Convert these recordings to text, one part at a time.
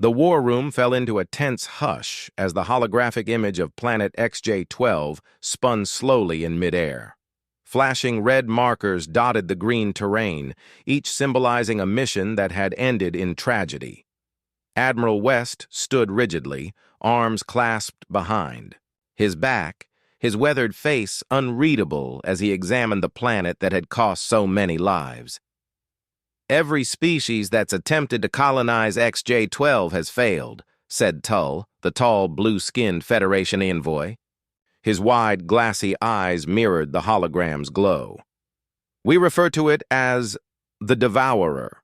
The war room fell into a tense hush as the holographic image of planet XJ-12 spun slowly in midair. Flashing red markers dotted the green terrain, each symbolizing a mission that had ended in tragedy. Admiral West stood rigidly, arms clasped behind. His back, his weathered face unreadable as he examined the planet that had cost so many lives. "Every species that's attempted to colonize XJ-12 has failed," said Tull, the tall, blue-skinned Federation envoy. His wide, glassy eyes mirrored the hologram's glow. "We refer to it as the Devourer.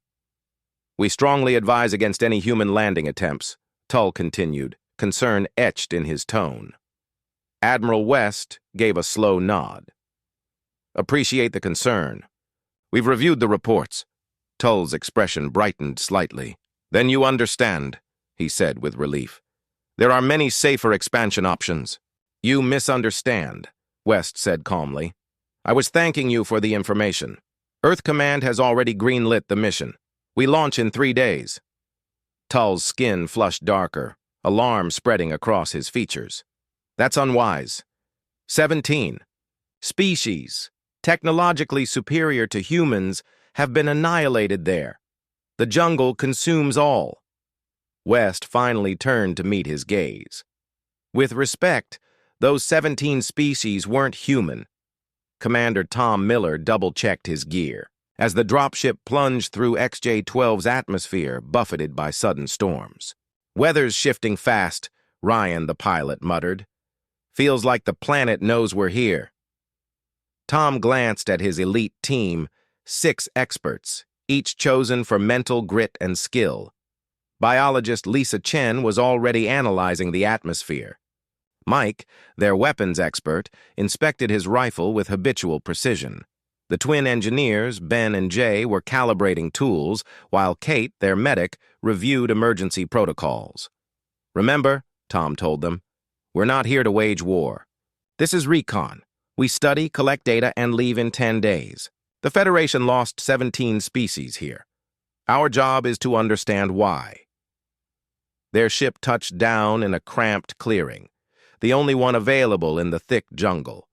We strongly advise against any human landing attempts," Tull continued, concern etched in his tone. Admiral West gave a slow nod. "Appreciate the concern. We've reviewed the reports." Tull's expression brightened slightly. "Then you understand," he said with relief. "There are many safer expansion options." "You misunderstand," West said calmly. "I was thanking you for the information. Earth Command has already greenlit the mission. We launch in 3 days. Tull's skin flushed darker, alarm spreading across his features. "That's unwise. 17 species, technologically superior to humans, have been annihilated there. The jungle consumes all." West finally turned to meet his gaze. "With respect, those 17 species weren't human." Commander Tom Miller double-checked his gear as the dropship plunged through XJ-12's atmosphere, buffeted by sudden storms. "Weather's shifting fast," Ryan, the pilot, muttered. "Feels like the planet knows we're here." Tom glanced at his elite team, 6 experts, each chosen for mental grit and skill. Biologist Lisa Chen was already analyzing the atmosphere. Mike, their weapons expert, inspected his rifle with habitual precision. The twin engineers, Ben and Jay, were calibrating tools, while Kate, their medic, reviewed emergency protocols. "Remember," Tom told them, "we're not here to wage war. This is recon. We study, collect data, and leave in 10 days. The Federation lost 17 species here. Our job is to understand why." Their ship touched down in a cramped clearing, the only one available in the thick jungle.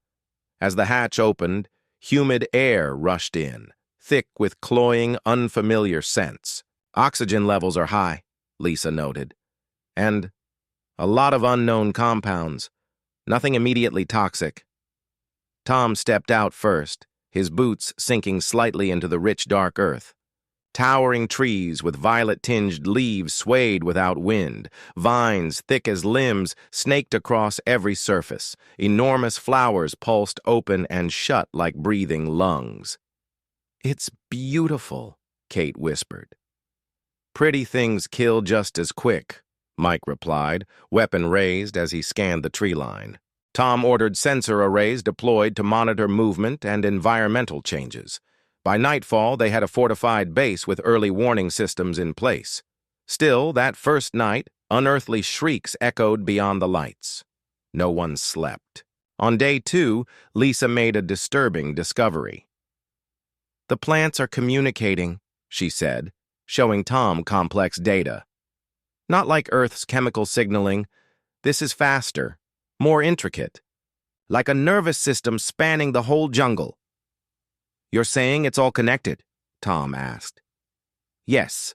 As the hatch opened, humid air rushed in, thick with cloying, unfamiliar scents. "Oxygen levels are high," Lisa noted. "And a lot of unknown compounds. Nothing immediately toxic." Tom stepped out first, his boots sinking slightly into the rich, dark earth. Towering trees with violet-tinged leaves swayed without wind. Vines, thick as limbs, snaked across every surface. Enormous flowers pulsed open and shut like breathing lungs. "It's beautiful," Kate whispered. "Pretty things kill just as quick," Mike replied, weapon raised as he scanned the tree line. Tom ordered sensor arrays deployed to monitor movement and environmental changes. By nightfall, they had a fortified base with early warning systems in place. Still, that first night, unearthly shrieks echoed beyond the lights. No one slept. On day 2, Lisa made a disturbing discovery. "The plants are communicating," she said, showing Tom complex data. "Not like Earth's chemical signaling. This is faster, more intricate. Like a nervous system spanning the whole jungle." "You're saying it's all connected?" Tom asked. "Yes.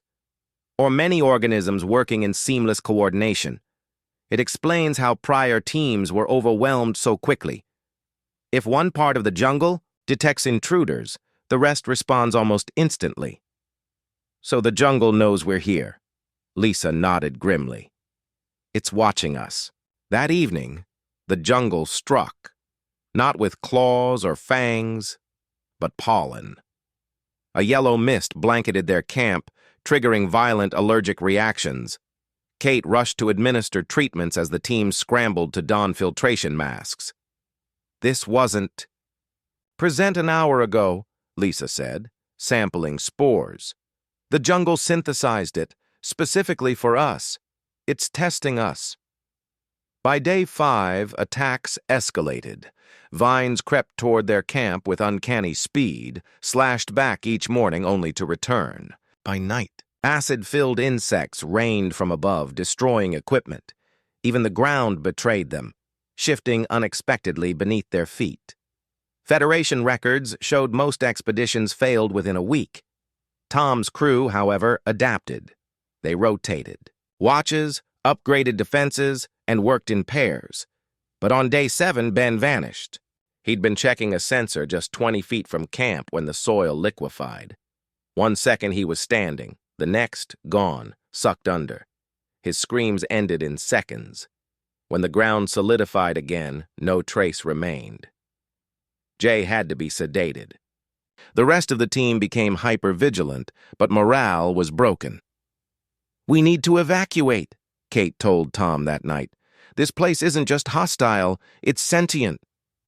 Or many organisms working in seamless coordination. It explains how prior teams were overwhelmed so quickly. If one part of the jungle detects intruders, the rest responds almost instantly." "So the jungle knows we're here." Lisa nodded grimly. "It's watching us." That evening, the jungle struck, not with claws or fangs, but pollen. A yellow mist blanketed their camp, triggering violent allergic reactions. Kate rushed to administer treatments as the team scrambled to don filtration masks. "This wasn't..." "Present an hour ago," Lisa said, sampling spores. "The jungle synthesized it, specifically for us. It's testing us." By day 5, attacks escalated. Vines crept toward their camp with uncanny speed, slashed back each morning only to return. By night, Acid-filled insects rained from above, destroying equipment. Even the ground betrayed them, shifting unexpectedly beneath their feet. Federation records showed most expeditions failed within a week. Tom's crew, however, adapted. They rotated watches, upgraded defenses, and worked in pairs. But on day 7, Ben vanished. He'd been checking a sensor just 20 feet from camp when the soil liquefied. 1 second he was standing, the next gone, sucked under. His screams ended in seconds. When the ground solidified again, no trace remained. Jay had to be sedated. The rest of the team became hyper-vigilant, but morale was broken. "We need to evacuate," Kate told Tom that night. "This place isn't just hostile, it's sentient.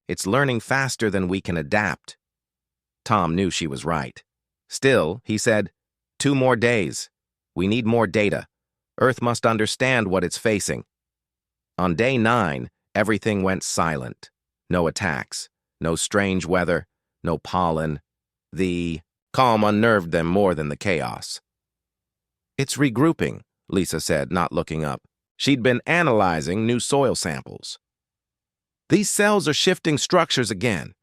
It's learning faster than we can adapt." Tom knew she was right. Still, he said, 2 more days. We need more data. Earth must understand what it's facing. On day 9, everything went silent. No attacks, no strange weather, no pollen. The calm unnerved them more than the chaos. "It's regrouping," Lisa said, not looking up. She'd been analyzing new soil samples. "These cells are shifting structures again.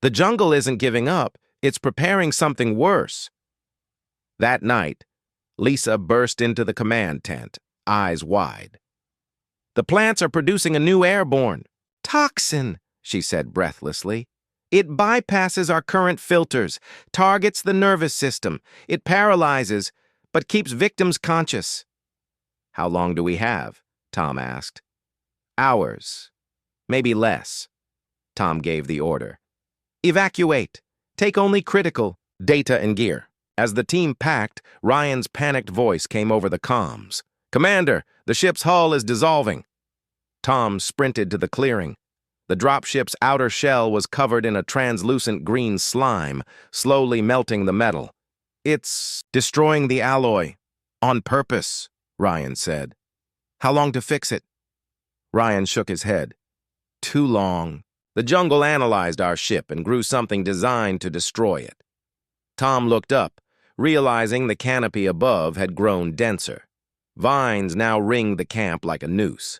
The jungle isn't giving up, it's preparing something worse." That night, Lisa burst into the command tent, eyes wide. "The plants are producing a new airborne toxin," she said breathlessly. "It bypasses our current filters, targets the nervous system. It paralyzes, but keeps victims conscious." "How long do we have?" Tom asked. "Hours. Maybe less." Tom gave the order. "Evacuate. Take only critical data and gear." As the team packed, Ryan's panicked voice came over the comms. "Commander, the ship's hull is dissolving." Tom sprinted to the clearing. The dropship's outer shell was covered in a translucent green slime, slowly melting the metal. "It's destroying the alloy. On purpose," Ryan said. "How long to fix it?" Ryan shook his head. "Too long. The jungle analyzed our ship and grew something designed to destroy it." Tom looked up, realizing the canopy above had grown denser. Vines now ringed the camp like a noose.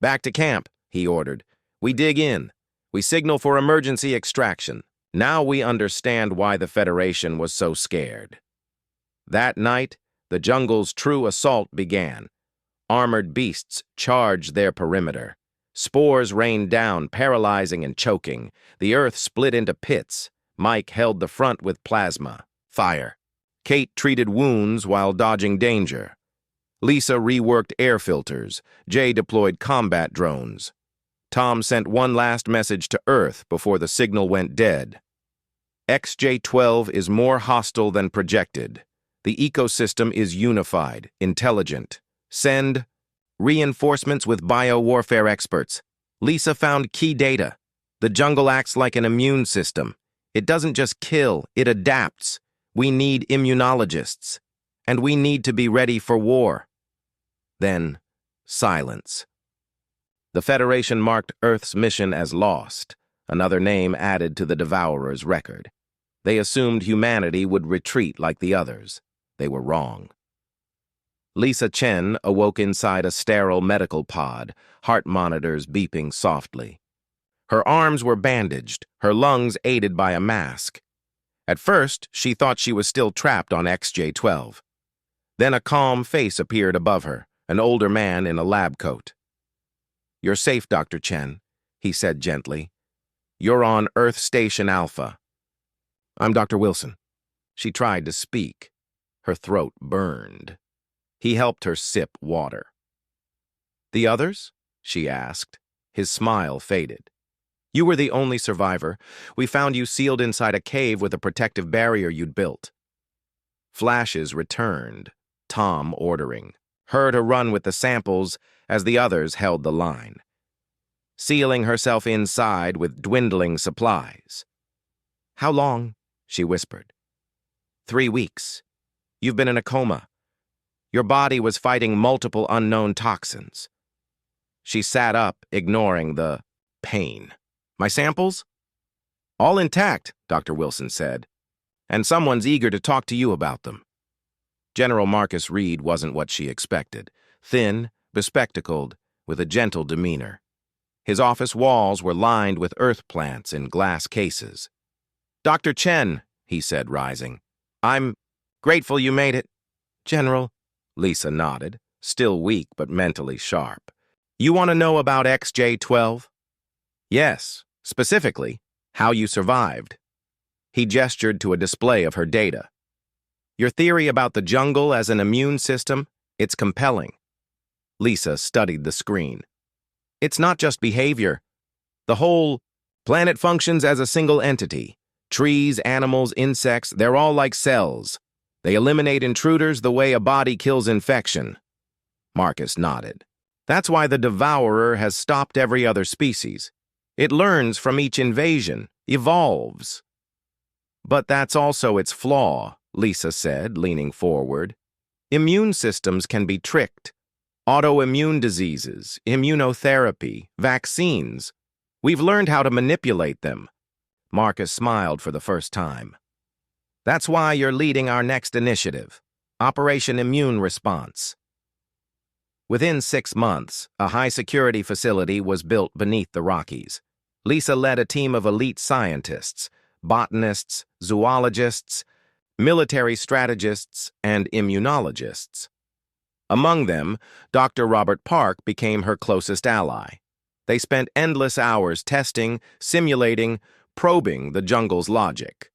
"Back to camp," he ordered. "We dig in. We signal for emergency extraction." Now we understand why the Federation was so scared. That night, the jungle's true assault began. Armored beasts charged their perimeter. Spores rained down, paralyzing and choking. The earth split into pits. Mike held the front with plasma. Fire. Kate treated wounds while dodging danger. Lisa reworked air filters. Jay deployed combat drones. Tom sent one last message to Earth before the signal went dead. XJ-12 is more hostile than projected. The ecosystem is unified, intelligent. Send reinforcements with biowarfare experts. Lisa found key data. The jungle acts like an immune system. It doesn't just kill, it adapts. We need immunologists. And we need to be ready for war. Then, silence. The Federation marked Earth's mission as lost, another name added to the Devourer's record. They assumed humanity would retreat like the others. They were wrong. Lisa Chen awoke inside a sterile medical pod, heart monitors beeping softly. Her arms were bandaged, her lungs aided by a mask. At first, she thought she was still trapped on XJ-12. Then a calm face appeared above her, an older man in a lab coat. "You're safe, Dr. Chen," he said gently. "You're on Earth Station Alpha." "I'm Dr. Wilson." She tried to speak. Her throat burned. He helped her sip water. "The others?" she asked. His smile faded. "You were the only survivor. We found you sealed inside a cave with a protective barrier you'd built." Flashes returned, Tom ordering. Her to run with the samples as the others held the line. Sealing herself inside with dwindling supplies. "How long?" she whispered. 3 weeks. You've been in a coma. Your body was fighting multiple unknown toxins." She sat up, ignoring the pain. "My samples?" "All intact," Dr. Wilson said. "And someone's eager to talk to you about them." General Marcus Reed wasn't what she expected. Thin, bespectacled, with a gentle demeanor. His office walls were lined with earth plants in glass cases. "Dr. Chen," he said, rising. "I'm grateful you made it." "General," Lisa nodded, still weak but mentally sharp. "You want to know about XJ-12? "Yes, specifically, how you survived." He gestured to a display of her data. "Your theory about the jungle as an immune system, it's compelling." Lisa studied the screen. "It's not just behavior. The whole planet functions as a single entity. Trees, animals, insects, they're all like cells. They eliminate intruders the way a body kills infection." Marcus nodded. "That's why the Devourer has stopped every other species. It learns from each invasion, evolves." "But that's also its flaw," Lisa said, leaning forward. "Immune systems can be tricked. Autoimmune diseases, immunotherapy, vaccines. We've learned how to manipulate them." Marcus smiled for the first time. "That's why you're leading our next initiative, Operation Immune Response." Within 6 months, a high-security facility was built beneath the Rockies. Lisa led a team of elite scientists, botanists, zoologists, military strategists, and immunologists. Among them, Dr. Robert Park became her closest ally. They spent endless hours testing, simulating, probing the jungle's logic.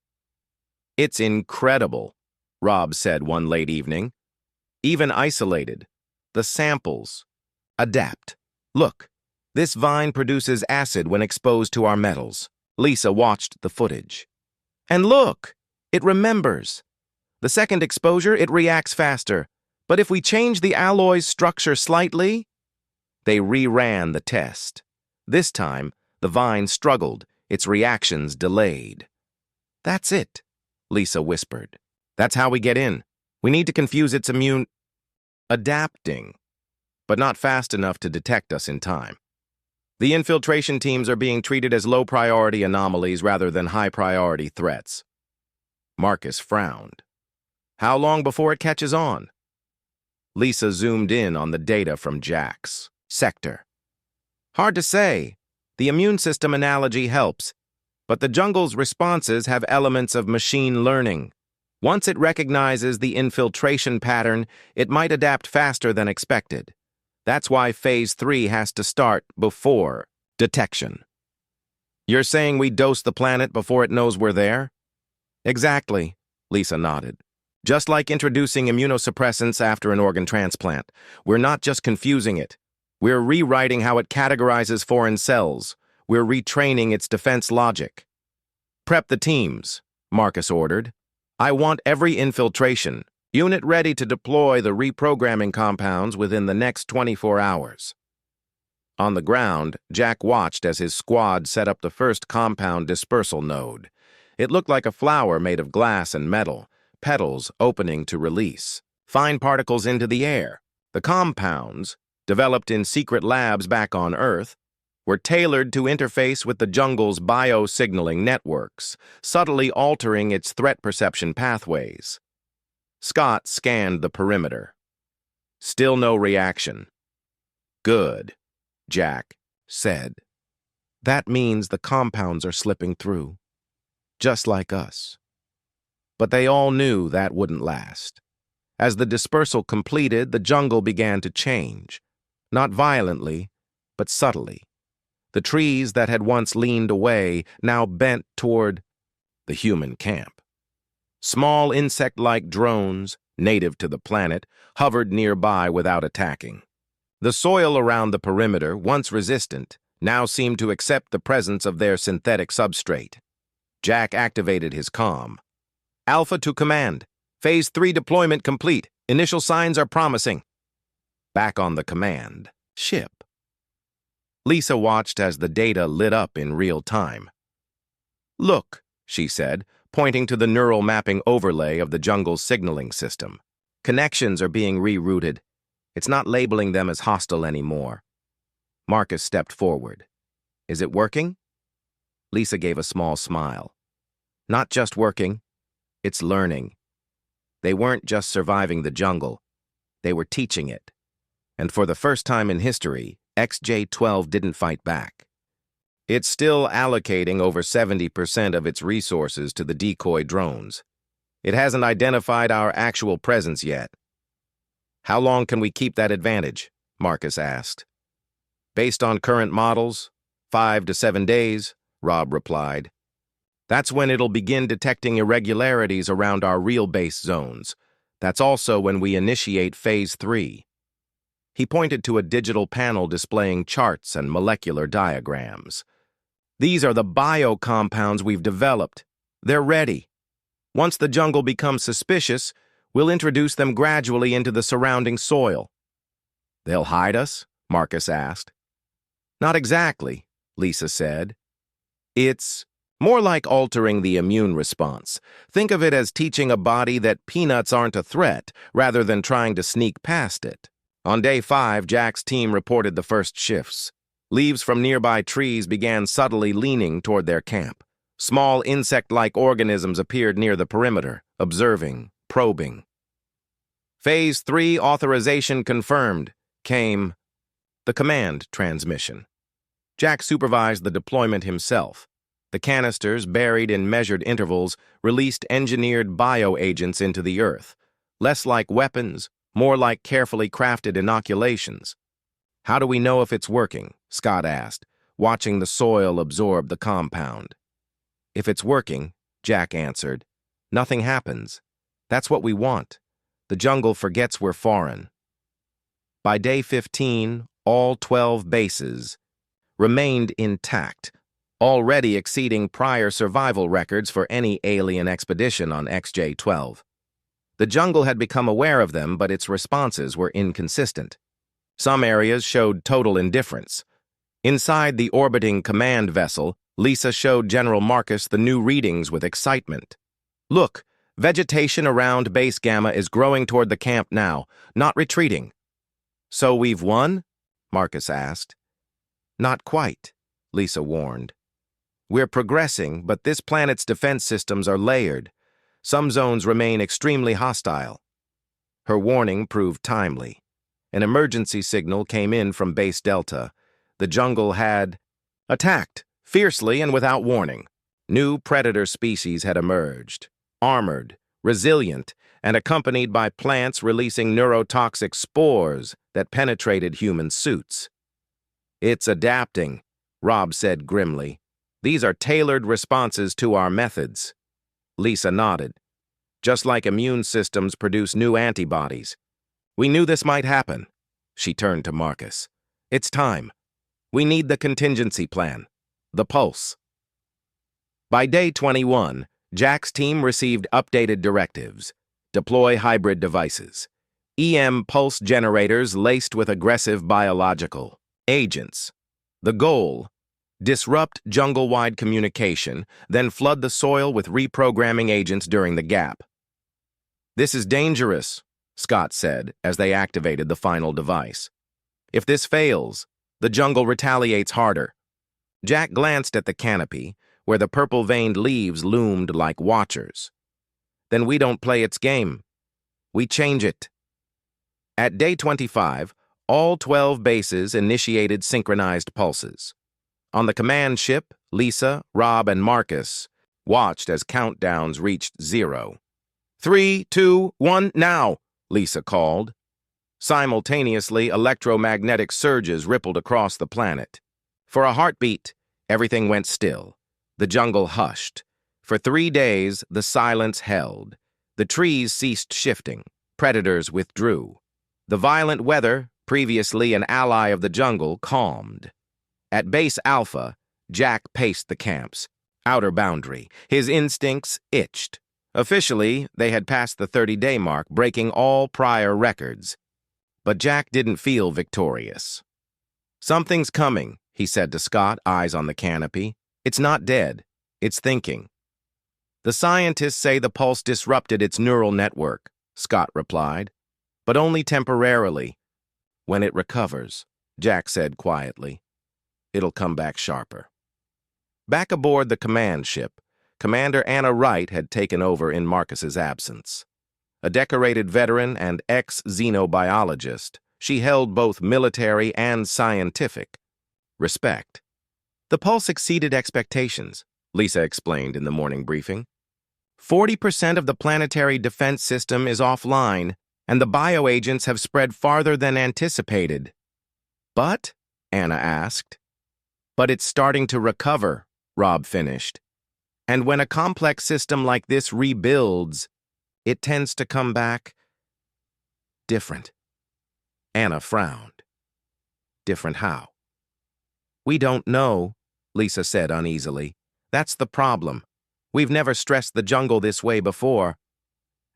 "It's incredible," Rob said one late evening. "Even isolated, the samples adapt. Look, this vine produces acid when exposed to our metals." Lisa watched the footage. "And look, it remembers. The second exposure, it reacts faster. But if we change the alloy's structure slightly..." They reran the test. This time, the vine struggled, its reactions delayed. "That's it," Lisa whispered. "That's how we get in. We need to confuse its immune... adapting, but not fast enough to detect us in time. The infiltration teams are being treated as low-priority anomalies rather than high-priority threats." Marcus frowned. "How long before it catches on?" Lisa zoomed in on the data from Jack's sector. "Hard to say. The immune system analogy helps, but the jungle's responses have elements of machine learning. Once it recognizes the infiltration pattern, it might adapt faster than expected. That's why Phase 3 has to start before detection." "You're saying we dose the planet before it knows we're there?" "Exactly," Lisa nodded. "Just like introducing immunosuppressants after an organ transplant. We're not just confusing it. We're rewriting how it categorizes foreign cells. We're retraining its defense logic." "Prep the teams," Marcus ordered. "I want every infiltration unit ready to deploy the reprogramming compounds within the next 24 hours. On the ground, Jack watched as his squad set up the first compound dispersal node. It looked like a flower made of glass and metal, petals opening to release fine particles into the air. The compounds, developed in secret labs back on Earth, were tailored to interface with the jungle's biosignaling networks, subtly altering its threat perception pathways. Scott scanned the perimeter. Still no reaction. "Good," Jack said. "That means the compounds are slipping through, just like us." But they all knew that wouldn't last. As the dispersal completed, the jungle began to change. Not violently, but subtly. The trees that had once leaned away now bent toward the human camp. Small insect-like drones, native to the planet, hovered nearby without attacking. The soil around the perimeter, once resistant, now seemed to accept the presence of their synthetic substrate. Jack activated his comm. "Alpha to command. Phase 3 deployment complete. Initial signs are promising." Back on the command ship, Lisa watched as the data lit up in real time. "Look," she said, pointing to the neural mapping overlay of the jungle's signaling system. "Connections are being rerouted. It's not labeling them as hostile anymore." Marcus stepped forward. "Is it working?" Lisa gave a small smile. "Not just working, it's learning. They weren't just surviving the jungle, they were teaching it. And for the first time in history, XJ-12 didn't fight back. It's still allocating over 70% of its resources to the decoy drones. It hasn't identified our actual presence yet. How long can we keep that advantage? Marcus asked. Based on current models, 5 to 7 days, Rob replied. That's when it'll begin detecting irregularities around our real base zones. That's also when we initiate Phase 3. He pointed to a digital panel displaying charts and molecular diagrams. These are the biocompounds we've developed. They're ready. Once the jungle becomes suspicious, we'll introduce them gradually into the surrounding soil. They'll hide us? Marcus asked. Not exactly, Lisa said. It's more like altering the immune response. Think of it as teaching a body that peanuts aren't a threat, rather than trying to sneak past it. On day 5, Jack's team reported the first shifts. Leaves from nearby trees began subtly leaning toward their camp. Small insect-like organisms appeared near the perimeter, observing, probing. Phase 3 authorization confirmed, came the command transmission. Jack supervised the deployment himself. The canisters, buried in measured intervals, released engineered bioagents into the earth, less like weapons, more like carefully crafted inoculations. How do we know if it's working? Scott asked, watching the soil absorb the compound. If it's working, Jack answered, nothing happens. That's what we want. The jungle forgets we're foreign. By day 15, all 12 bases remained intact, already exceeding prior survival records for any alien expedition on XJ-12. The jungle had become aware of them, but its responses were inconsistent. Some areas showed total indifference. Inside the orbiting command vessel, Lisa showed General Marcus the new readings with excitement. Look, vegetation around Base Gamma is growing toward the camp now, not retreating. So we've won? Marcus asked. Not quite, Lisa warned. We're progressing, but this planet's defense systems are layered. Some zones remain extremely hostile. Her warning proved timely. An emergency signal came in from Base Delta. The jungle had attacked, fiercely and without warning. New predator species had emerged, armored, resilient, and accompanied by plants releasing neurotoxic spores that penetrated human suits. It's adapting, Rob said grimly. These are tailored responses to our methods. Lisa nodded. Just like immune systems produce new antibodies. We knew this might happen. She turned to Marcus. It's time. We need the contingency plan. The pulse. By day 21, Jack's team received updated directives. Deploy hybrid devices. EM pulse generators laced with aggressive biological agents. The goal: disrupt jungle-wide communication, then flood the soil with reprogramming agents during the gap. This is dangerous, Scott said as they activated the final device. If this fails, the jungle retaliates harder. Jack glanced at the canopy, where the purple-veined leaves loomed like watchers. Then we don't play its game. We change it. At day 25, all 12 bases initiated synchronized pulses. On the command ship, Lisa, Rob, and Marcus watched as countdowns reached 0. 3, 2, 1, now, Lisa called. Simultaneously, electromagnetic surges rippled across the planet. For a heartbeat, everything went still. The jungle hushed. For 3 days, the silence held. The trees ceased shifting. Predators withdrew. The violent weather, previously an ally of the jungle, calmed. At Base Alpha, Jack paced the camp's outer boundary. His instincts itched. Officially, they had passed the 30-day mark, breaking all prior records. But Jack didn't feel victorious. Something's coming, he said to Scott, eyes on the canopy. It's not dead. It's thinking. The scientists say the pulse disrupted its neural network, Scott replied. But only temporarily. When it recovers, Jack said quietly, it'll come back sharper. Back aboard the command ship, Commander Anna Wright had taken over in Marcus's absence. A decorated veteran and ex-xenobiologist, she held both military and scientific respect. The pulse exceeded expectations, Lisa explained in the morning briefing. 40% of the planetary defense system is offline, and the bioagents have spread farther than anticipated. But? Anna asked. But it's starting to recover, Rob finished. And when a complex system like this rebuilds, it tends to come back different. Anna frowned. Different how? We don't know, Lisa said uneasily. That's the problem. We've never stressed the jungle this way before.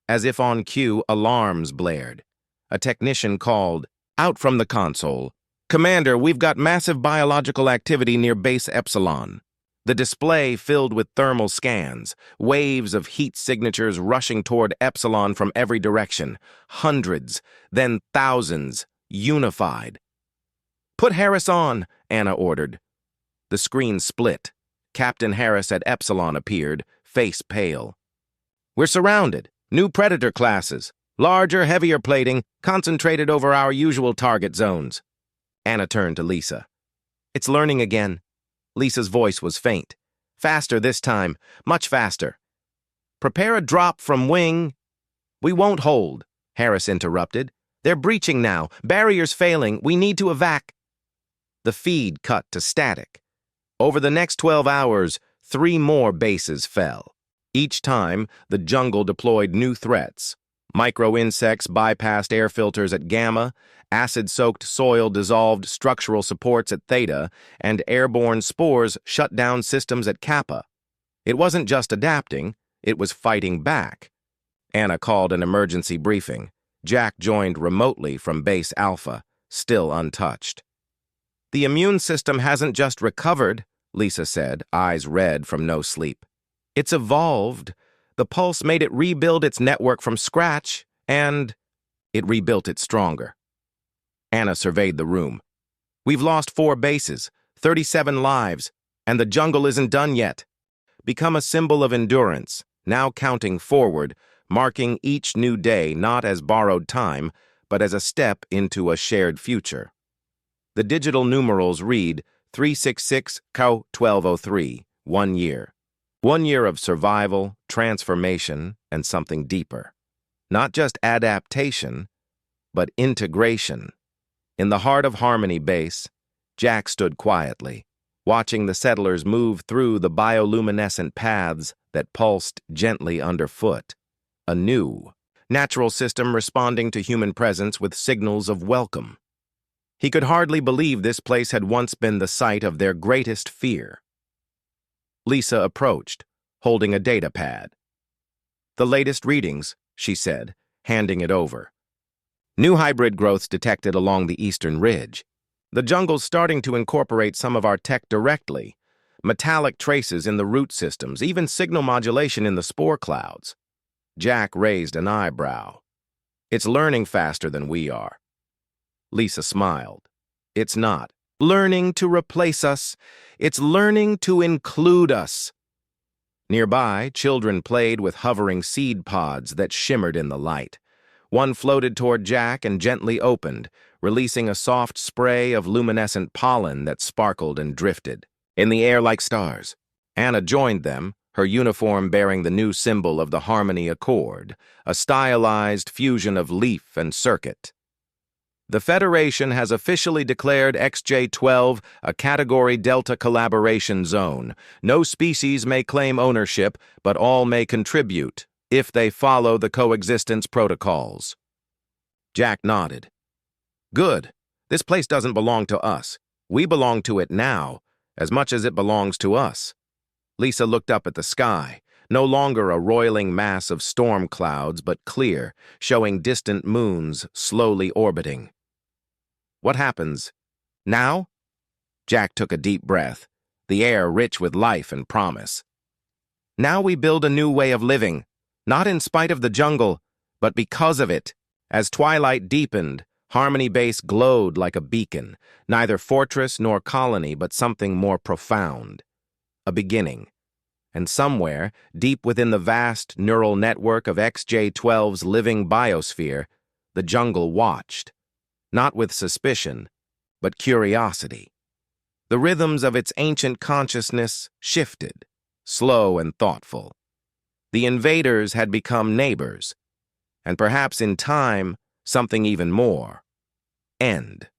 As if on cue, alarms blared. A technician called, out from the console. Commander, we've got massive biological activity near Base Epsilon. The display filled with thermal scans, waves of heat signatures rushing toward Epsilon from every direction. Hundreds, then thousands, unified. Put Harris on, Anna ordered. The screen split. Captain Harris at Epsilon appeared, face pale. We're surrounded. New predator classes. Larger, heavier plating, concentrated over our usual target zones. Anna turned to Lisa. It's learning again. Lisa's voice was faint. Faster this time, much faster. Prepare a drop from wing. We won't hold, Harris interrupted. They're breaching now. Barriers failing. We need to evac. The feed cut to static. Over the next 12 hours, 3 more bases fell. Each time, the jungle deployed new threats. Micro-insects bypassed air filters at Gamma, acid-soaked soil dissolved structural supports at Theta, and airborne spores shut down systems at Kappa. It wasn't just adapting, it was fighting back. Anna called an emergency briefing. Jack joined remotely from Base Alpha, still untouched. The immune system hasn't just recovered, Lisa said, eyes red from no sleep. It's evolved. The pulse made it rebuild its network from scratch, and it rebuilt it stronger. Anna surveyed the room. We've lost 4 bases, 37 lives, and the jungle isn't done yet. Become a symbol of endurance, now counting forward, marking each new day not as borrowed time, but as a step into a shared future. The digital numerals read 366 Cow 1203, 1 year. 1 year of survival, transformation, and something deeper. Not just adaptation, but integration. In the heart of Harmony Base, Jack stood quietly, watching the settlers move through the bioluminescent paths that pulsed gently underfoot. A new, natural system responding to human presence with signals of welcome. He could hardly believe this place had once been the site of their greatest fear. Lisa approached, holding a data pad. The latest readings, she said, handing it over. New hybrid growths detected along the eastern ridge. The jungle's starting to incorporate some of our tech directly. Metallic traces in the root systems, even signal modulation in the spore clouds. Jack raised an eyebrow. It's learning faster than we are. Lisa smiled. It's not learning to replace us. It's learning to include us. Nearby, children played with hovering seed pods that shimmered in the light. One floated toward Jack and gently opened, releasing a soft spray of luminescent pollen that sparkled and drifted in the air like stars. Anna joined them, her uniform bearing the new symbol of the Harmony Accord, a stylized fusion of leaf and circuit. The Federation has officially declared XJ-12 a Category Delta collaboration zone. No species may claim ownership, but all may contribute, if they follow the coexistence protocols. Jack nodded. Good. This place doesn't belong to us. We belong to it now, as much as it belongs to us. Lisa looked up at the sky, no longer a roiling mass of storm clouds, but clear, showing distant moons slowly orbiting. What happens? Now? Jack took a deep breath, the air rich with life and promise. Now we build a new way of living, not in spite of the jungle, but because of it. As twilight deepened, Harmony Base glowed like a beacon, neither fortress nor colony, but something more profound. A beginning. And somewhere, deep within the vast neural network of XJ12's living biosphere, the jungle watched, not with suspicion, but curiosity. The rhythms of its ancient consciousness shifted, slow and thoughtful. The invaders had become neighbors, and perhaps in time, something even more. End.